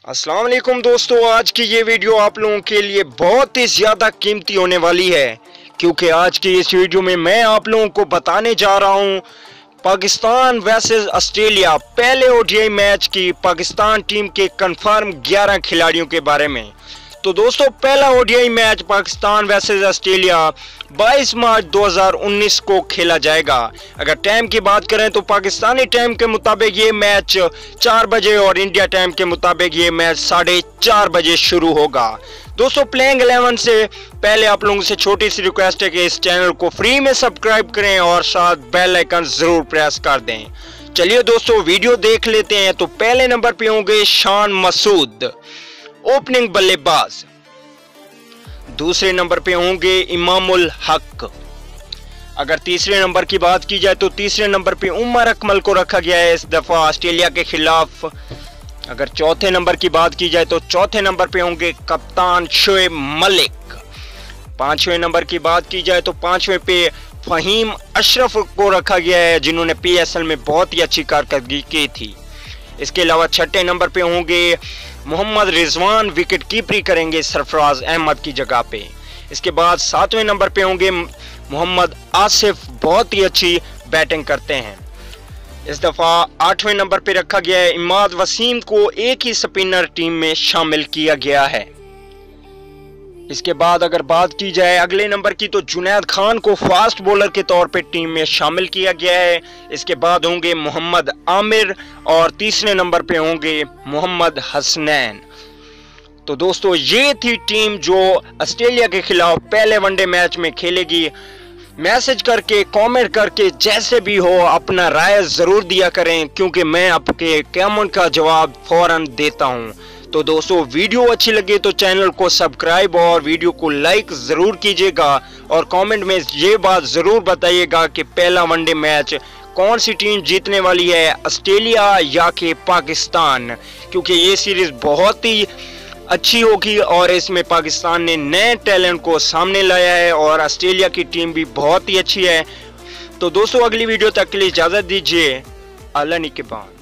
अस्सलाम वालेकुम दोस्तों, आज की ये वीडियो आप लोगों के लिए बहुत ही ज़्यादा कीमती होने वाली है क्योंकि आज की इस वीडियो में मैं आप लोगों को बताने जा रहा हूँ पाकिस्तान वर्सेस ऑस्ट्रेलिया पहले ओडीआई मैच की पाकिस्तान टीम के कंफर्म 11 खिलाड़ियों के बारे में। तो दोस्तों, पहला ODI match Pakistan versus Australia 22 मार्च 2019 को खेला जाएगा। अगर टाइम की बात करें तो पाकिस्तानी टाइम के मुताबिक ये मैच 4 बजे और इंडिया टाइम के मुताबिक ये मैच 4:30 बजे शुरू होगा। दोस्तों, प्लेइंग 11 से पहले आप लोगों से छोटी सी रिक्वेस्ट है कि इस चैनल को फ्री में सब्सक्राइब करें और साथ बेल आइकन जरूर प्रेस कर दें। चलिए दोस्तों, वीडियो देख लेते हैं। तो पहले नंबर पे होंगे शान मसूद, ओपनिंग बल्लेबाज। दूसरे नंबर पे होंगे इमामुल हक। अगर तीसरे नंबर की बात की जाए तो तीसरे नंबर पे उमर अकमल को रखा गया है इस दफा ऑस्ट्रेलिया के खिलाफ। अगर चौथे नंबर की बात की जाए तो चौथे नंबर पे होंगे कप्तान शोएब मलिक। पांचवें नंबर की बात की जाए तो पांचवें पे फहीम अशरफ को रखा गया है जिन्होंने पीएसएल में बहुत ही अच्छी कारकर्दगी की थी। इसके अलावा छठे नंबर पे होंगे मोहम्मद रिजवान, विकेट कीपरी करेंगे सरफराज अहमद की जगह पे। इसके बाद सातवें नंबर पे होंगे मोहम्मद आसिफ, बहुत ही अच्छी बैटिंग करते हैं। इस दफा आठवें नंबर पे रखा गया है इमाद वसीम को, एक ही स्पिनर टीम में शामिल किया गया है। इसके बाद अगर बात की जाए अगले नंबर की तो जुनैद खान को फास्ट बॉलर के तौर पे टीम में शामिल किया गया है। इसके बाद होंगे मोहम्मद आमिर और तीसरे नंबर पे होंगे मोहम्मद हसनैन। तो दोस्तों, ये थी टीम जो ऑस्ट्रेलिया के खिलाफ पहले वनडे मैच में खेलेगी। मैसेज करके, कमेंट करके, जैसे भी हो अपना राय जरूर दिया करें क्योंकि मैं आपके कमेंट का जवाब फौरन देता हूं। तो दोस्तों, वीडियो अच्छी लगे तो चैनल को सब्सक्राइब और वीडियो को लाइक जरूर कीजिएगा और कमेंट में ये बात जरूर बताइएगा कि पहला वनडे मैच कौन सी टीम जीतने वाली है, ऑस्ट्रेलिया या कि पाकिस्तान, क्योंकि ये सीरीज बहुत ही अच्छी होगी और इसमें पाकिस्तान ने नए टैलेंट को सामने लाया है और ऑस्ट्रेलिया की टीम भी बहुत ही अच्छी है। तो दोस्तों, अगली वीडियो तक के लिए इजाजत दीजिए। अल्लाह निगहबान।